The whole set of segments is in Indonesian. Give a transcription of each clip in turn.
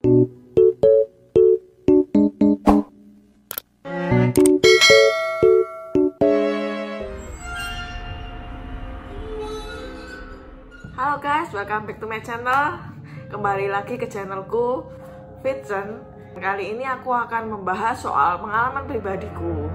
Halo guys, welcome back to my channel. Kembali lagi ke channelku Vincent. Kali ini aku akan membahas soal pengalaman pribadiku.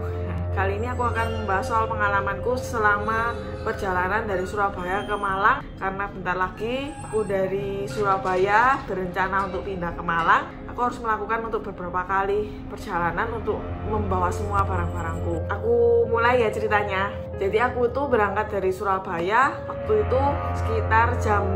Kali ini aku akan membahas soal pengalamanku selama perjalanan dari Surabaya ke Malang. Karena bentar lagi aku dari Surabaya berencana untuk pindah ke Malang. Aku harus melakukan untuk beberapa kali perjalanan untuk membawa semua barang-barangku. Aku mulai ya ceritanya. Jadi aku tuh berangkat dari Surabaya waktu itu sekitar jam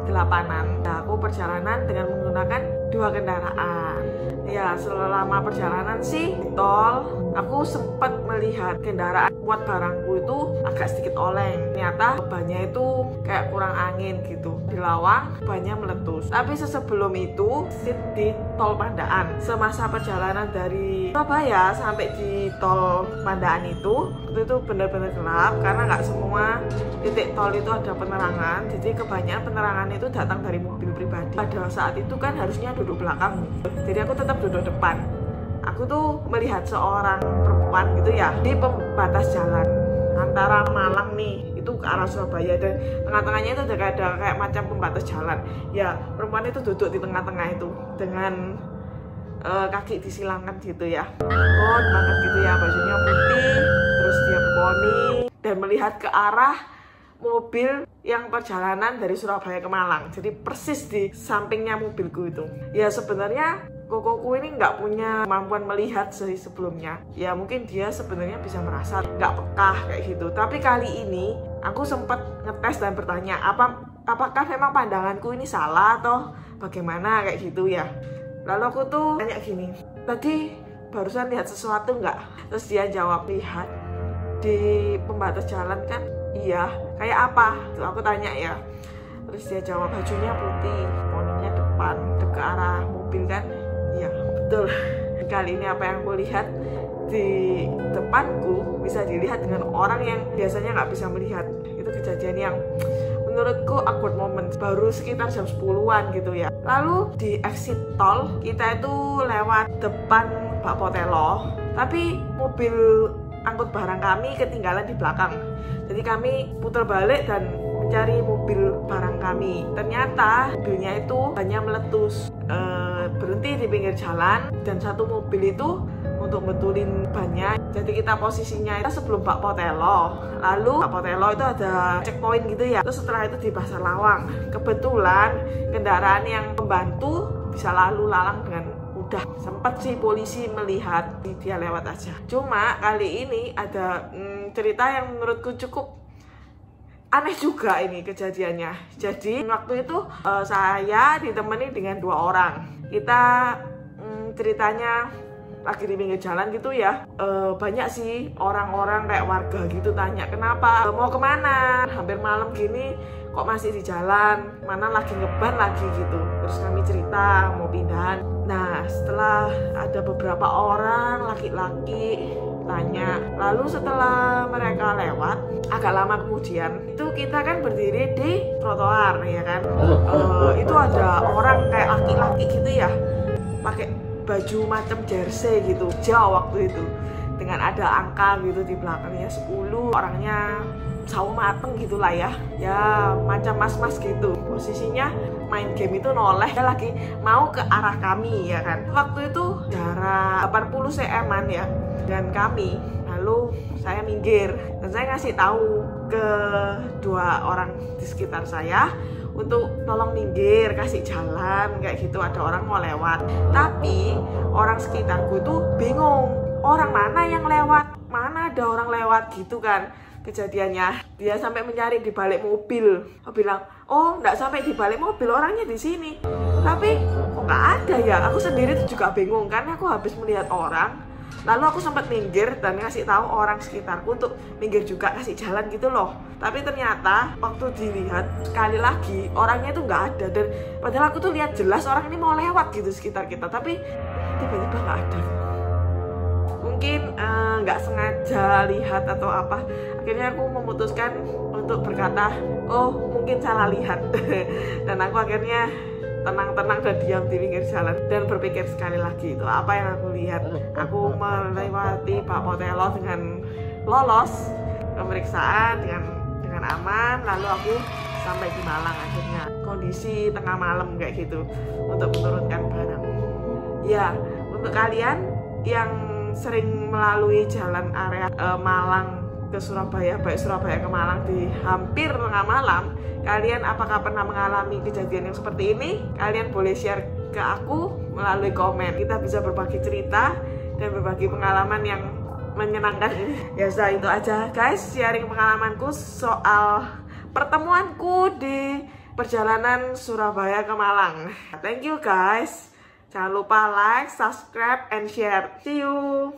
8-an. Nah, aku perjalanan dengan menggunakan 2 kendaraan. Ya, selama perjalanan sih tol, aku sempat melihat kendaraan muat barangku itu agak sedikit oleng. Ternyata bannya itu kayak kurang angin gitu. Di lawang bannya meletus. Tapi sebelum itu di tol Pandaan. Semasa perjalanan dari Surabaya sampai di tol Pandaan itu benar-benar gelap karena nggak semua titik tol itu ada penerangan. Jadi kebanyakan penerangan itu datang dari mobil pribadi. Pada saat itu kan harusnya duduk belakang. Jadi aku tetap duduk depan. Aku tuh melihat seorang perempuan gitu ya di pembatas jalan antara Malang nih itu ke arah Surabaya, dan tengah-tengahnya itu ada kayak macam pembatas jalan. Ya, perempuan itu duduk di tengah-tengah itu dengan kaki disilangkan gitu ya. Kot banget gitu ya, bajunya putih, terus dia berponi dan melihat ke arah mobil yang perjalanan dari Surabaya ke Malang. Jadi persis di sampingnya mobilku itu. Ya sebenarnya kokoku ini nggak punya kemampuan melihat sebelumnya. Ya mungkin dia sebenarnya bisa merasa nggak peka kayak gitu. Tapi kali ini aku sempat ngetes dan bertanya, apakah memang pandanganku ini salah atau bagaimana kayak gitu ya. Lalu aku tuh tanya gini, tadi barusan lihat sesuatu nggak? Terus dia jawab, lihat di pembatas jalan kan. Iya, kayak apa? Tuh aku tanya ya. Terus dia jawab, bajunya putih, poninya depan, ke arah mobil kan. Iya, betul. Kali ini apa yang aku lihat di depanku bisa dilihat dengan orang yang biasanya nggak bisa melihat. Itu kejadian yang menurutku awkward moment. Baru sekitar jam 10-an gitu ya. Lalu di exit tol, kita itu lewat depan Pak Potelo. Tapi mobil angkut barang kami ketinggalan di belakang. Jadi kami putar balik dan mencari mobil barang kami. Ternyata mobilnya itu bannya meletus, berhenti di pinggir jalan, dan satu mobil itu untuk betulin bannya. Jadi kita posisinya itu sebelum Pak Potelo. Lalu Pak Potelo itu ada checkpoint gitu ya. Terus setelah itu di Pasar Lawang. Kebetulan kendaraan yang membantu bisa lalu lalang dengan udah. Sempat sih polisi melihat dia lewat aja. Cuma kali ini ada cerita yang menurutku cukup aneh juga ini kejadiannya. Jadi waktu itu saya ditemani dengan 2 orang. Kita ceritanya lagi di pinggir jalan gitu ya. Banyak sih orang-orang kayak warga gitu tanya, kenapa mau kemana, hampir malam gini kok masih di jalan, mana lagi ngeban lagi gitu. Terus kami cerita mau pindahan. Nah setelah ada beberapa orang laki-laki tanya, lalu setelah mereka lewat agak lama kemudian itu kita kan berdiri di trotoar ya kan. Itu ada orang kayak laki-laki gitu ya, pakai baju macam jersey gitu, jauh waktu itu, dengan ada angka gitu di belakangnya 10, orangnya sawo mateng gitulah ya, macam mas-mas gitu. Posisinya main game itu noleh, dia lagi mau ke arah kami ya kan. Waktu itu jarak 80 cm-an ya dan kami. Lalu saya minggir dan saya ngasih tahu ke 2 orang di sekitar saya untuk tolong minggir, kasih jalan kayak gitu, ada orang mau lewat. Tapi orang sekitarku tuh bingung, orang mana yang lewat, mana ada orang lewat gitu kan. Kejadiannya dia sampai mencari di balik mobil. Aku bilang, oh nggak sampai di balik mobil, orangnya di sini. Tapi kok nggak ada ya. Aku sendiri tuh juga bingung karena aku habis melihat orang. Lalu aku sempat minggir dan ngasih tahu orang sekitarku untuk minggir juga, kasih jalan gitu loh. Tapi ternyata waktu dilihat sekali lagi orangnya tuh nggak ada, dan padahal aku tuh lihat jelas orang ini mau lewat gitu sekitar kita, tapi tiba-tiba nggak ada. Mungkin nggak sengaja lihat atau apa. Akhirnya aku memutuskan untuk berkata, oh mungkin salah lihat. Dan aku akhirnya tenang-tenang dan diam di pinggir jalan dan berpikir sekali lagi itu apa yang aku lihat. Aku melewati Pak Potelo dengan lolos pemeriksaan dengan aman, lalu aku sampai di Malang akhirnya. Kondisi tengah malam kayak gitu untuk menurunkan barang. Ya, untuk kalian yang sering melalui jalan area Malang ke Surabaya, baik Surabaya ke Malang di hampir tengah malam, kalian apakah pernah mengalami kejadian yang seperti ini? Kalian boleh share ke aku melalui komen. Kita bisa berbagi cerita dan berbagi pengalaman yang menyenangkan ini. Ya sudah, itu aja guys, sharing pengalamanku soal pertemuanku di perjalanan Surabaya ke Malang. Thank you guys. Jangan lupa like, subscribe, and share. See you.